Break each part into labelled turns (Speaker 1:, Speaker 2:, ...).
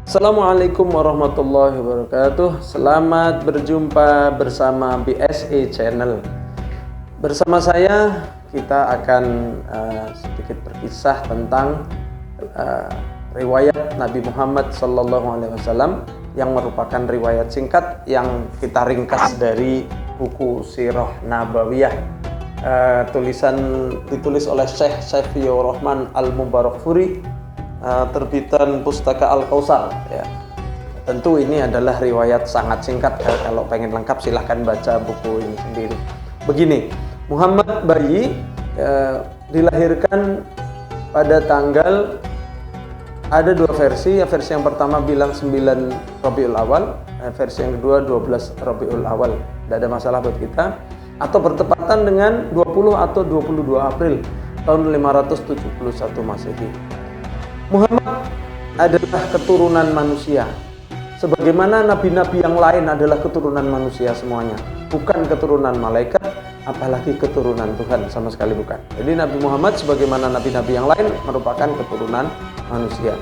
Speaker 1: Assalamualaikum warahmatullahi wabarakatuh. Selamat berjumpa bersama BSE Channel. Bersama saya kita akan sedikit berkisah tentang riwayat Nabi Muhammad SAW yang merupakan riwayat singkat yang kita ringkas dari buku Sirah Nabawiyah, ditulis oleh Syekh Saifiyur Rahman Al-Mubarakfuri, terbitan Pustaka Al-Kausar ya. Tentu ini adalah riwayat sangat singkat, kalau pengen lengkap silahkan baca buku ini sendiri. Begini, Muhammad bayi dilahirkan pada tanggal, ada dua versi. Versi yang pertama bilang 9 Rabiul Awal, versi yang kedua 12 Rabiul Awal. Tidak ada masalah buat kita. Atau bertepatan dengan 20 atau 22 April tahun 571 Masehi. Muhammad adalah keturunan manusia, sebagaimana nabi-nabi yang lain adalah keturunan manusia semuanya, bukan keturunan malaikat, apalagi keturunan Tuhan, sama sekali bukan. Jadi Nabi Muhammad sebagaimana nabi-nabi yang lain merupakan keturunan manusia.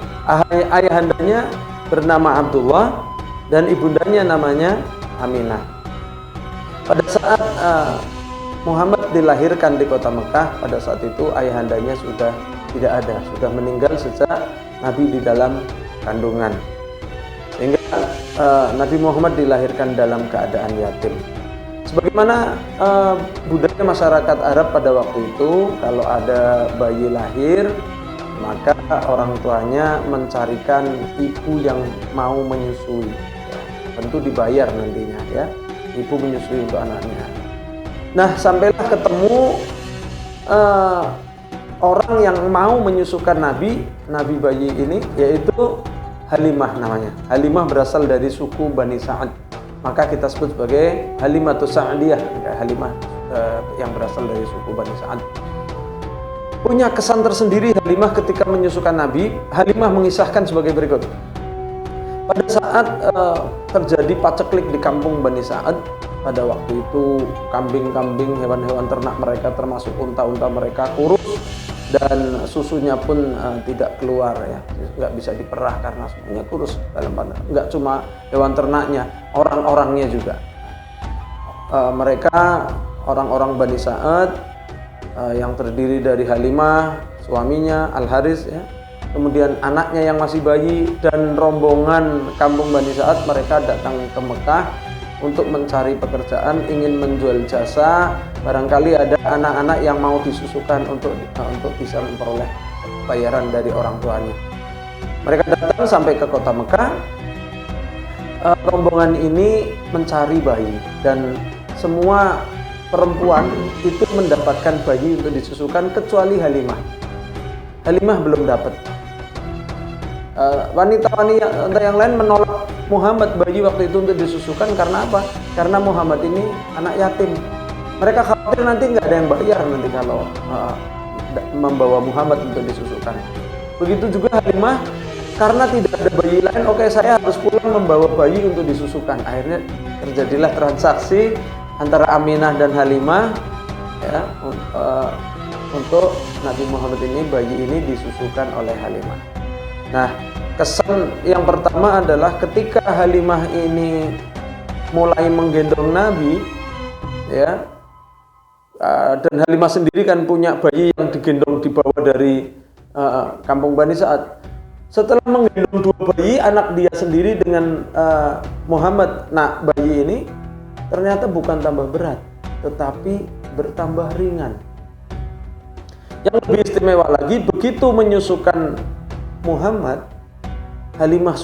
Speaker 1: Ayahandanya bernama Abdullah dan ibundanya namanya Aminah. Pada saat Muhammad dilahirkan di kota Mekah, pada saat itu ayahandanya sudah tidak ada, sudah meninggal sejak Nabi di dalam kandungan, sehingga Nabi Muhammad dilahirkan dalam keadaan yatim. Sebagaimana budaya masyarakat Arab pada waktu itu, kalau ada bayi lahir, maka orang tuanya mencarikan ibu yang mau menyusui ya, tentu dibayar nantinya ya, ibu menyusui untuk anaknya. Nah, sampailah ketemu orang yang mau menyusukan Nabi bayi ini, yaitu Halimah namanya. Halimah berasal dari suku Bani Sa'ad, maka kita sebut sebagai Halimatus Sa'diyah, Halimah yang berasal dari suku Bani Sa'ad. Punya kesan tersendiri Halimah ketika menyusukan Nabi. Halimah mengisahkan sebagai berikut. Pada saat terjadi paceklik di kampung Bani Sa'ad, pada waktu itu kambing-kambing, hewan-hewan ternak mereka termasuk unta-unta mereka kurus dan susunya pun tidak keluar ya, nggak bisa diperah karena semuanya kurus dalam pandangan. Nggak cuma hewan ternaknya, orang-orangnya juga. Mereka orang-orang Bani Sa'ad yang terdiri dari Halimah, suaminya Al-Haris ya, kemudian anaknya yang masih bayi, dan rombongan kampung Bani Sa'ad. Mereka datang ke Mekah untuk mencari pekerjaan, ingin menjual jasa, barangkali ada anak-anak yang mau disusukan untuk bisa memperoleh bayaran dari orang tuanya. Mereka datang sampai ke kota Mekah. Rombongan ini mencari bayi, dan semua perempuan itu mendapatkan bayi untuk disusukan kecuali Halimah. Halimah belum dapat. Wanita-wanita yang lain menolak Muhammad bayi waktu itu untuk disusukan. Karena apa? Karena Muhammad ini anak yatim. Mereka khawatir nanti nggak ada yang bayar nanti kalau membawa Muhammad untuk disusukan. Begitu juga Halimah, karena tidak ada bayi lain, oke, saya harus pulang membawa bayi untuk disusukan. Akhirnya terjadilah transaksi antara Aminah dan Halimah ya, untuk Nabi Muhammad ini, bayi ini disusukan oleh Halimah. Nah, kesan yang pertama adalah ketika Halimah ini mulai menggendong Nabi ya, dan Halimah sendiri kan punya bayi yang digendong dibawa dari kampung Bani Sa'ad. Setelah menggendong dua bayi, anak dia sendiri dengan Muhammad, nah bayi ini ternyata bukan tambah berat, tetapi bertambah ringan. Yang lebih istimewa lagi, begitu menyusukan Muhammad, Halimah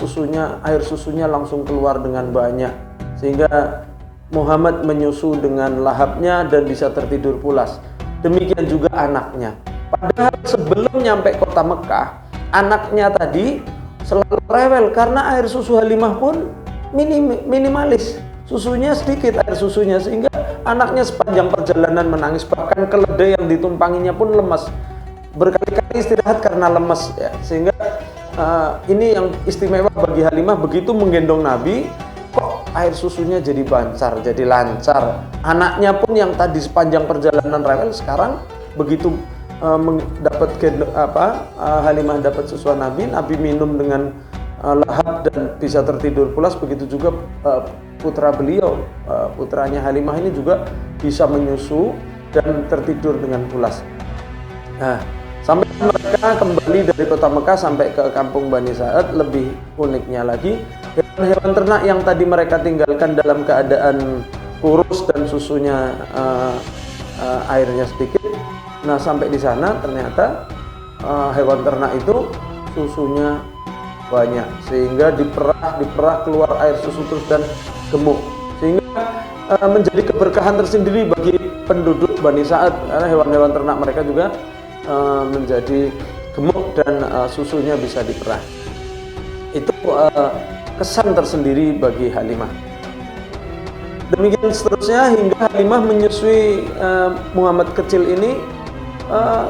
Speaker 1: air susunya langsung keluar dengan banyak, sehingga Muhammad menyusu dengan lahapnya dan bisa tertidur pulas. Demikian juga anaknya. Padahal sebelum nyampe kota Mekah, anaknya tadi selalu rewel karena air susu Halimah pun minimalis. Susunya sedikit air susunya, sehingga anaknya sepanjang perjalanan menangis. Bahkan keledai yang ditumpanginya pun lemas. Berkali-kali istirahat karena lemas ya. Sehingga ini yang istimewa bagi Halimah, begitu menggendong Nabi, kok air susunya jadi bancar, jadi lancar. Anaknya pun yang tadi sepanjang perjalanan rewel, sekarang begitu dapat Halimah dapat susuan Nabi minum dengan lahap dan bisa tertidur pulas, begitu juga putra beliau, putranya Halimah ini juga bisa menyusu dan tertidur dengan pulas. Nah, sampai mereka kembali dari kota Mekah sampai ke kampung Bani Sa'ad, lebih uniknya lagi, hewan-hewan ternak yang tadi mereka tinggalkan dalam keadaan kurus dan susunya airnya sedikit. Nah, sampai di sana ternyata hewan ternak itu susunya banyak, sehingga diperah keluar air susu terus dan gemuk, sehingga menjadi keberkahan tersendiri bagi penduduk Bani Sa'ad, karena hewan-hewan ternak mereka juga menjadi gemuk dan susunya bisa diperah. Itu kesan tersendiri bagi Halimah. Demikian seterusnya hingga Halimah menyusui Muhammad kecil ini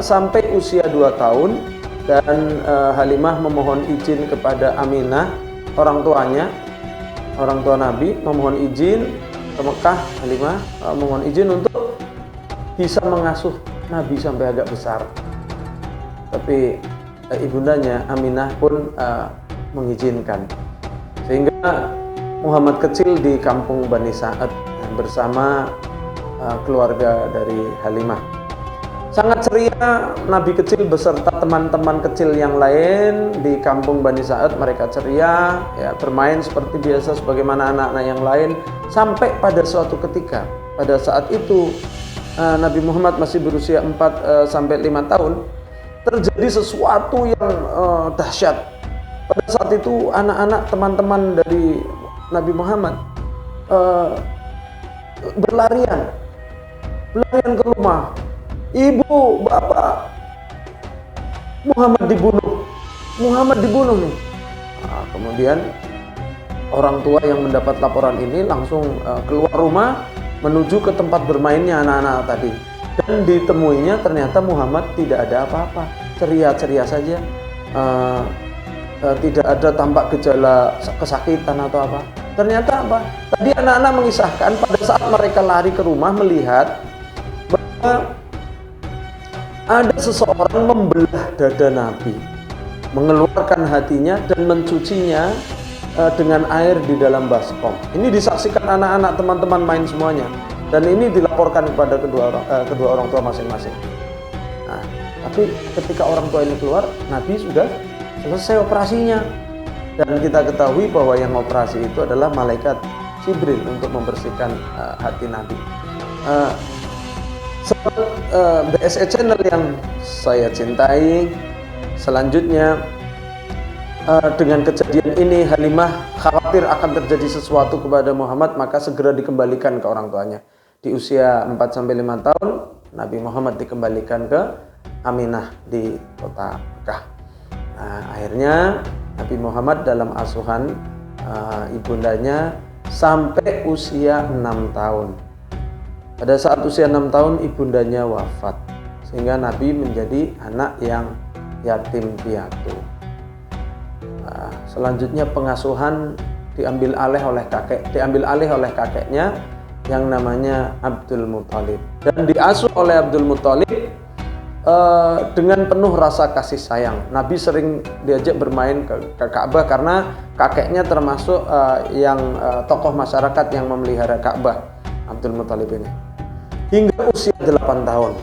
Speaker 1: sampai usia 2 tahun, dan Halimah memohon izin kepada Aminah, orang tua Nabi, memohon izin ke Mekah. Halimah memohon izin untuk bisa mengasuh Nabi sampai agak besar. Tapi ibundanya Aminah pun mengizinkan, sehingga Muhammad kecil di kampung Bani Sa'ad bersama keluarga dari Halimah. Sangat ceria Nabi kecil beserta teman-teman kecil yang lain di kampung Bani Sa'ad. Mereka ceria, ya, bermain seperti biasa sebagaimana anak-anak yang lain, sampai pada suatu ketika, pada saat itu Nabi Muhammad masih berusia 4 sampai 5 tahun, terjadi sesuatu yang dahsyat. Pada saat itu anak-anak teman-teman dari Nabi Muhammad berlarian ke rumah. Ibu, bapak, Muhammad dibunuh nih. Nah, kemudian orang tua yang mendapat laporan ini langsung keluar rumah menuju ke tempat bermainnya anak-anak tadi, dan ditemuinya ternyata Muhammad tidak ada apa-apa, ceria-ceria saja, tidak ada tampak gejala kesakitan atau apa. Ternyata apa? Tadi anak-anak mengisahkan pada saat mereka lari ke rumah melihat bahwa ada seseorang membelah dada Nabi, mengeluarkan hatinya dan mencucinya dengan air di dalam baskom. Ini disaksikan anak-anak, teman-teman main semuanya, dan ini dilaporkan kepada kedua orang tua masing-masing. Nah, tapi ketika orang tua ini keluar, Nabi sudah selesai operasinya, dan kita ketahui bahwa yang operasi itu adalah malaikat Jibril untuk membersihkan hati Nabi. BSE Channel yang saya cintai, selanjutnya dengan kejadian ini Halimah khawatir akan terjadi sesuatu kepada Muhammad, maka segera dikembalikan ke orang tuanya. Di usia 4 sampai 5 tahun Nabi Muhammad dikembalikan ke Aminah di kota Mekah. Nah, akhirnya Nabi Muhammad dalam asuhan ibundanya sampai usia 6 tahun. Pada saat usia 6 tahun ibundanya wafat, sehingga Nabi menjadi anak yang yatim piatu. Nah, selanjutnya pengasuhan diambil alih oleh kakeknya yang namanya Abdul Muthalib, dan diasuh oleh Abdul Muthalib dengan penuh rasa kasih sayang. Nabi sering diajak bermain ke Ka'bah karena kakeknya termasuk yang tokoh masyarakat yang memelihara Ka'bah, Abdul Muthalib ini, hingga usia 8 tahun.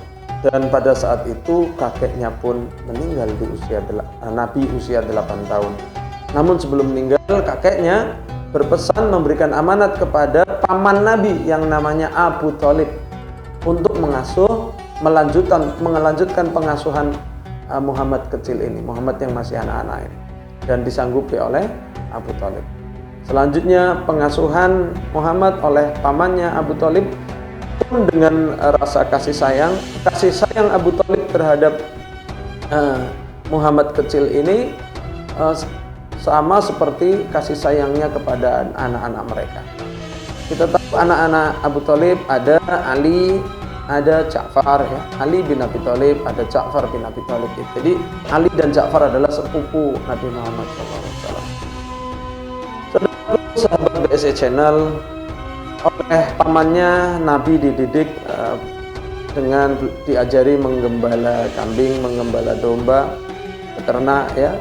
Speaker 1: Dan pada saat itu kakeknya pun meninggal di usia Nabi usia 8 tahun. Namun sebelum meninggal, kakeknya berpesan memberikan amanat kepada paman Nabi yang namanya Abu Thalib untuk melanjutkan pengasuhan Muhammad kecil ini, Muhammad yang masih anak-anak ini, dan disanggupi oleh Abu Thalib. Selanjutnya pengasuhan Muhammad oleh pamannya Abu Thalib pun dengan rasa kasih sayang Abu Thalib terhadap Muhammad kecil ini sama seperti kasih sayangnya kepada anak-anak mereka. Kita tahu anak-anak Abu Thalib ada Ali, ada Ja'far, ya. Ali bin Abi Thalib, ada Ja'far bin Abi Thalib. Jadi Ali dan Ja'far adalah sepupu Nabi Muhammad SAW. Sahabat BSE Channel, oleh pamannya Nabi dididik dengan diajari menggembala kambing, menggembala domba, beternak, ya.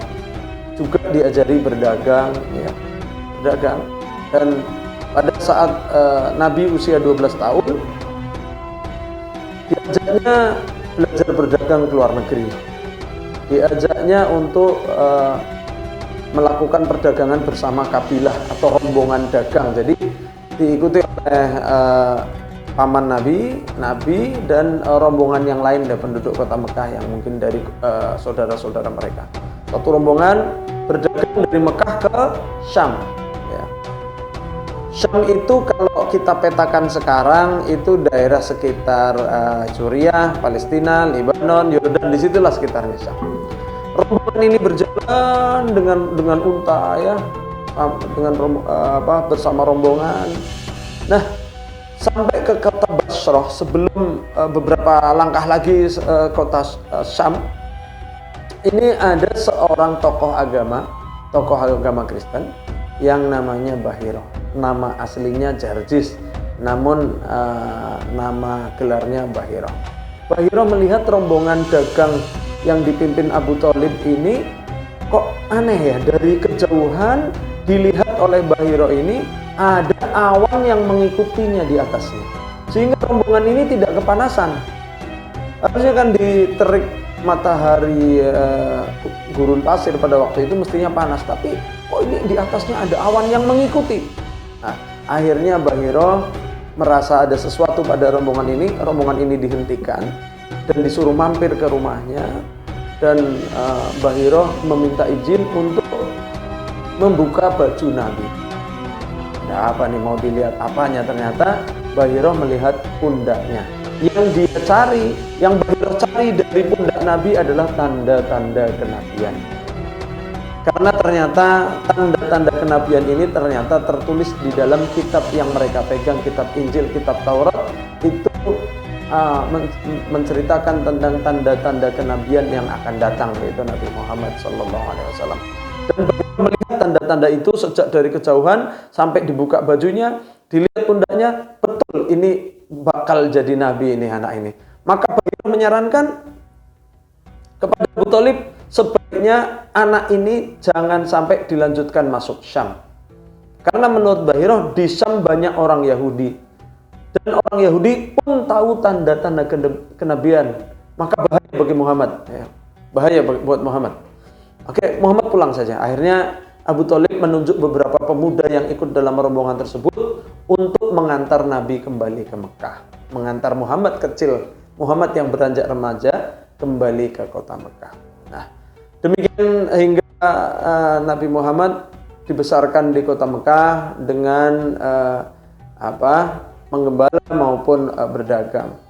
Speaker 1: juga diajari berdagang, ya, berdagang. Dan pada saat Nabi usia 12 tahun, diajaknya belajar berdagang ke luar negeri. Diajaknya untuk melakukan perdagangan bersama kabilah atau rombongan dagang. Jadi diikuti oleh paman Nabi dan rombongan yang lain dari penduduk kota Mekah yang mungkin dari saudara-saudara mereka. Satu rombongan berdagang dari Mekah ke Syam. Ya. Syam itu kalau kita petakan sekarang itu daerah sekitar Suriah, Palestina, Lebanon, Yordan, disitulah sekitarnya Syam. Rombongan ini berjalan dengan unta, ya, bersama rombongan. Nah, sampai ke kota Basrah sebelum beberapa langkah lagi kota Syam. Ini ada seorang tokoh agama Kristen yang namanya Bahiro. Nama aslinya Jarjis, namun nama gelarnya Bahiro. Bahiro melihat rombongan dagang yang dipimpin Abu Thalib ini kok aneh ya, dari kejauhan dilihat oleh Bahiro ini ada awan yang mengikutinya di atasnya, sehingga rombongan ini tidak kepanasan. Harusnya kan diterik matahari gurun pasir pada waktu itu mestinya panas, tapi kok ini di atasnya ada awan yang mengikuti. Nah, akhirnya Bahiro merasa ada sesuatu pada rombongan ini dihentikan dan disuruh mampir ke rumahnya, dan Bahiro meminta izin untuk membuka baju Nabi. Nah, apa nih, mau dilihat apanya? Ternyata Bahiro melihat pundaknya. Yang Bahiro cari dari pundak Nabi adalah tanda-tanda kenabian. Karena ternyata tanda-tanda kenabian ini ternyata tertulis di dalam kitab yang mereka pegang, kitab Injil, kitab Taurat, itu menceritakan tentang tanda-tanda kenabian yang akan datang, yaitu Nabi Muhammad SAW. Dan melihat tanda-tanda itu sejak dari kejauhan sampai dibuka bajunya, dilihat pundaknya, betul ini bakal jadi nabi ini anak ini. Maka Bahiro menyarankan kepada Abu Thalib, sebaiknya anak ini jangan sampai dilanjutkan masuk Syam. Karena menurut Bahiro di Syam banyak orang Yahudi, dan orang Yahudi pun tahu tanda-tanda kenabian, maka bahaya bagi Muhammad, ya. Bahaya buat Muhammad. Oke, Muhammad pulang saja. Akhirnya Abu Thalib menunjuk beberapa pemuda yang ikut dalam rombongan tersebut untuk mengantar Nabi kembali ke Mekah, mengantar Muhammad kecil, Muhammad yang beranjak remaja kembali ke kota Mekah. Nah, demikian hingga Nabi Muhammad dibesarkan di kota Mekah dengan menggembala maupun berdagang.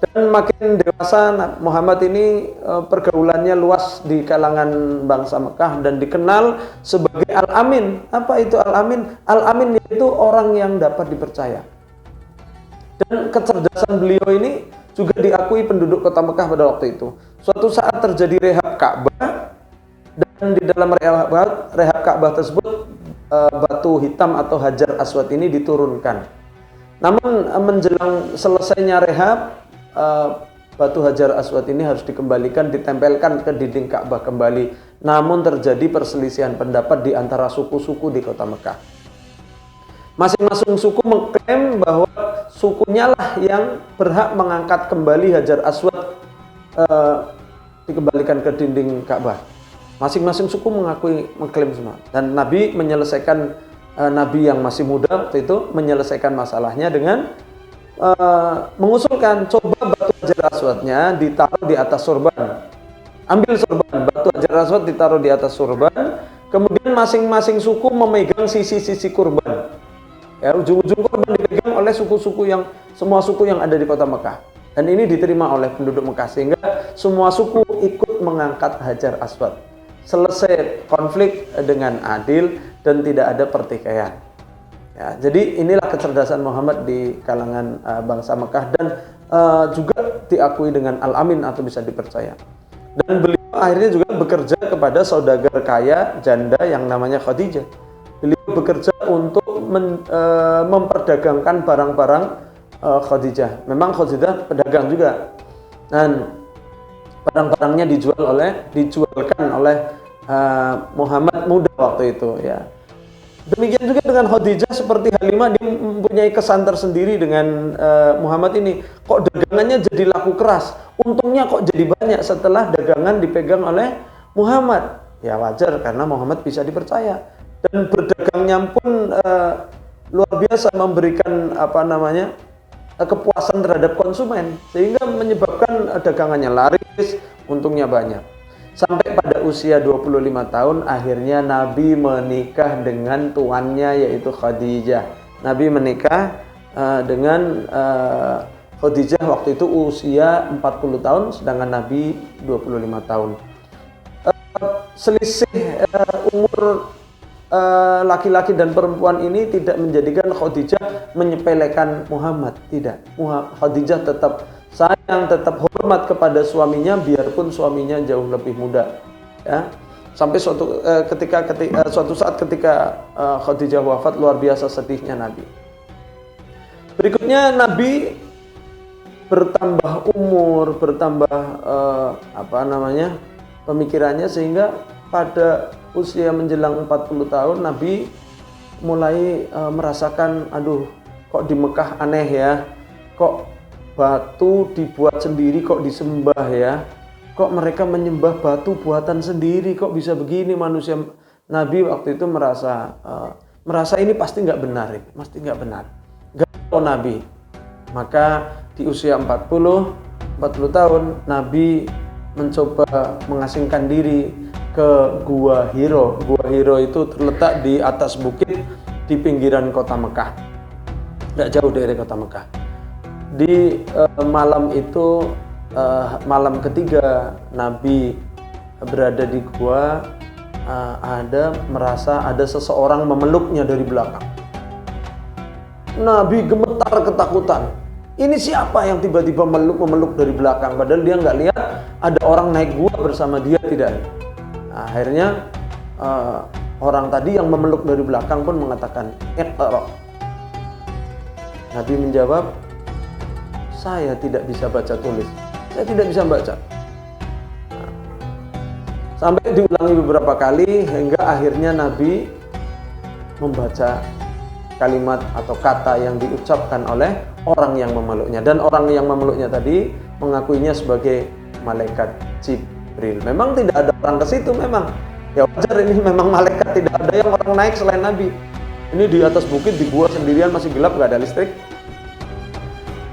Speaker 1: Dan makin dewasa Muhammad ini pergaulannya luas di kalangan bangsa Mekah dan dikenal sebagai Al-Amin. Apa itu Al-Amin? Al-Amin itu orang yang dapat dipercaya. Dan kecerdasan beliau ini juga diakui penduduk kota Mekah pada waktu itu. Suatu saat terjadi rehab Ka'bah, dan di dalam rehab Ka'bah tersebut batu hitam atau Hajar Aswad ini diturunkan. Namun menjelang selesainya rehab, batu Hajar Aswad ini harus dikembalikan, ditempelkan ke dinding Ka'bah kembali. Namun terjadi perselisihan pendapat di antara suku-suku di kota Mekah. Masing-masing suku mengklaim bahwa sukunya lah yang berhak mengangkat kembali Hajar Aswad dikembalikan ke dinding Ka'bah. Masing-masing suku mengklaim semua. Dan Nabi menyelesaikan, Nabi yang masih muda waktu itu menyelesaikan masalahnya dengan mengusulkan, coba batu Hajar Aswadnya ditaruh di atas sorban. Ambil sorban, batu Hajar Aswad ditaruh di atas sorban, kemudian masing-masing suku memegang sisi-sisi kurban. Ya, ujung-ujung kurban dipegang oleh semua suku yang ada di kota Mekah. Dan ini diterima oleh penduduk Mekah, sehingga semua suku ikut mengangkat Hajar Aswad. Selesai konflik dengan adil dan tidak ada pertikaian. Ya, jadi inilah kecerdasan Muhammad di kalangan bangsa Mekah, dan juga diakui dengan Al-Amin atau bisa dipercaya. Dan beliau akhirnya juga bekerja kepada saudagar kaya janda yang namanya Khadijah. Beliau bekerja untuk memperdagangkan barang-barang Khadijah. Memang Khadijah pedagang juga, dan barang-barangnya dijualkan oleh Muhammad muda waktu itu ya. Demikian juga dengan Khadijah, seperti Halimah, dia mempunyai kesan tersendiri dengan Muhammad ini. Kok dagangannya jadi laku keras, untungnya kok jadi banyak setelah dagangan dipegang oleh Muhammad. Ya wajar, karena Muhammad bisa dipercaya. Dan berdagangnya pun luar biasa, memberikan kepuasan terhadap konsumen, sehingga menyebabkan dagangannya laris, untungnya banyak. Sampai pada usia 25 tahun akhirnya Nabi menikah dengan tuannya, yaitu Khadijah. Nabi menikah dengan Khadijah waktu itu usia 40 tahun, sedangkan Nabi 25 tahun. Selisih umur laki-laki dan perempuan ini tidak menjadikan Khadijah menyepelekan Muhammad, tidak. Khadijah tetap sayang, tetap hormat kepada suaminya, biarpun suaminya jauh lebih muda, ya. Sampai suatu saat ketika Khadijah wafat, luar biasa sedihnya Nabi. Berikutnya Nabi bertambah umur, bertambah pemikirannya, sehingga pada usia menjelang 40 tahun Nabi mulai merasakan, aduh, kok di Mekah aneh ya, kok batu dibuat sendiri kok disembah ya, kok mereka menyembah batu buatan sendiri, kok bisa begini manusia. Nabi waktu itu merasa ini pasti nggak benar, nggak tahu Nabi. Maka di usia 40 tahun Nabi mencoba mengasingkan diri ke Gua Hiro. Gua Hiro itu terletak di atas bukit di pinggiran kota Mekah, nggak jauh dari kota Mekah. Di malam itu, malam ketiga Nabi berada di gua, merasa ada seseorang memeluknya dari belakang. Nabi gemetar ketakutan. Ini siapa yang tiba-tiba memeluk dari belakang? Padahal dia nggak lihat ada orang naik gua bersama dia, tidak. Akhirnya orang tadi yang memeluk dari belakang pun mengatakan, "Iqra." Nabi menjawab, "Saya tidak bisa baca tulis, saya tidak bisa baca." Sampai diulangi beberapa kali hingga akhirnya Nabi membaca kalimat atau kata yang diucapkan oleh orang yang memeluknya. Dan orang yang memeluknya tadi mengakuinya sebagai malaikat Jibril. Memang tidak ada orang ke situ, memang ya wajar, ini memang malaikat, tidak ada yang orang naik selain Nabi. Ini di atas bukit, di gua sendirian, masih gelap, gak ada listrik.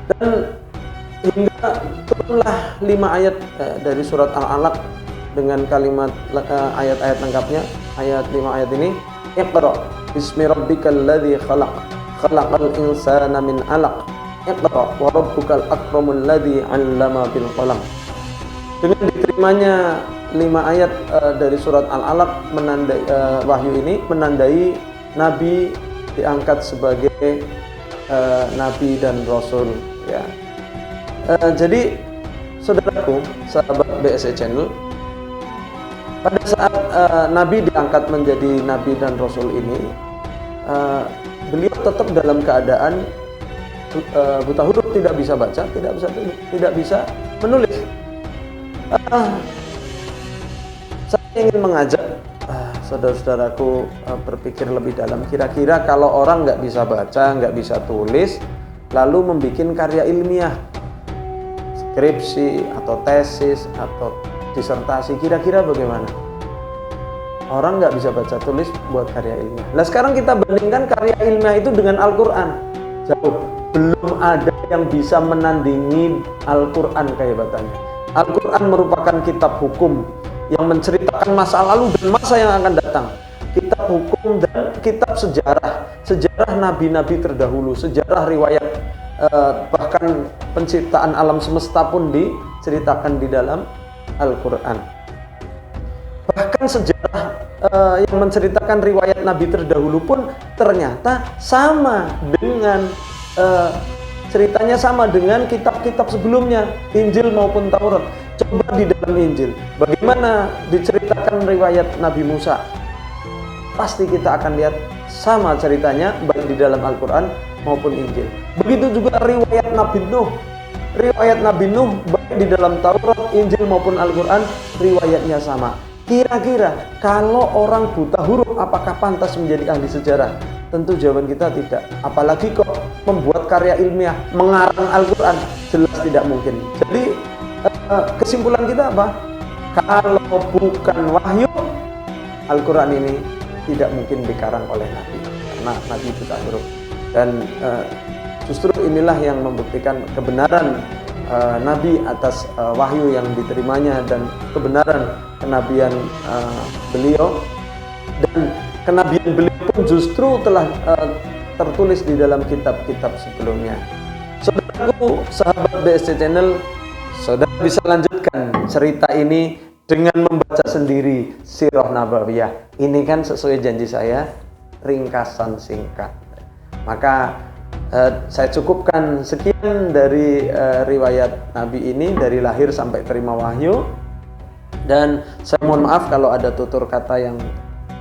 Speaker 1: Dan hingga turunlah 5 ayat dari surat Al-Alaq dengan kalimat ayat-ayat lengkapnya. Ayat 5 ayat ini, Iqra bismi rabbikal ladzi khalaq, khalaqal insana min 'alaq, Iqra wa rabbukal akramul ladzi 'allama bil qalam. Dengan diterimanya 5 ayat dari surat Al-Alaq, menandai wahyu ini menandai Nabi diangkat sebagai Nabi dan Rasul, ya. Jadi saudaraku, sahabat BSC Channel, pada saat Nabi diangkat menjadi Nabi dan Rasul ini, beliau tetap dalam keadaan buta huruf, tidak bisa baca, tidak bisa menulis. Saya ingin mengajak saudara-saudaraku berpikir lebih dalam. Kira-kira kalau orang nggak bisa baca, nggak bisa tulis, lalu membuat karya ilmiah, skripsi atau tesis atau disertasi, kira-kira bagaimana? Orang nggak bisa baca tulis buat karya ilmiah. Nah sekarang kita bandingkan karya ilmiah itu dengan Al-Quran. Jauh, belum ada yang bisa menandingi Al-Quran kehebatannya. Al-Quran merupakan kitab hukum yang menceritakan masa lalu dan masa yang akan datang. Kitab hukum dan kitab sejarah nabi-nabi terdahulu, sejarah riwayat, bahkan penciptaan alam semesta pun diceritakan di dalam Al-Quran. Bahkan sejarah yang menceritakan riwayat nabi terdahulu pun ternyata sama dengan ceritanya sama dengan kitab-kitab sebelumnya, Injil maupun Taurat. Coba di dalam Injil, bagaimana diceritakan riwayat Nabi Musa? Pasti kita akan lihat sama ceritanya, baik di dalam Al-Quran maupun Injil. Begitu juga riwayat Nabi Nuh. Riwayat Nabi Nuh, baik di dalam Taurat, Injil maupun Al-Quran, riwayatnya sama. Kira-kira kalau orang buta huruf apakah pantas menjadi ahli sejarah? Tentu jawaban kita tidak. Apalagi kok membuat karya ilmiah, mengarang Al-Quran, jelas tidak mungkin. Jadi kesimpulan kita apa? Kalau bukan wahyu, Al-Quran ini tidak mungkin dikarang oleh Nabi, karena Nabi buta huruf. Dan justru inilah yang membuktikan kebenaran Nabi atas wahyu yang diterimanya dan kebenaran kenabian beliau, dan kenabian beliau pun justru telah tertulis di dalam kitab-kitab sebelumnya. Saudaraku, sahabat BSC Channel, saudara bisa lanjutkan cerita ini dengan membaca sendiri Sirah Nabawiyah. Ini kan sesuai janji saya, ringkasan singkat. Maka saya cukupkan sekian dari riwayat Nabi ini dari lahir sampai terima wahyu. Dan saya mohon maaf kalau ada tutur kata yang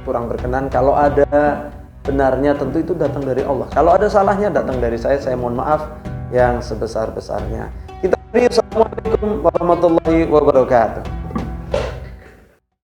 Speaker 1: kurang berkenan. Kalau ada benarnya tentu itu datang dari Allah. Kalau ada salahnya datang dari saya mohon maaf yang sebesar-besarnya. Kita beri. Assalamualaikum warahmatullahi wabarakatuh.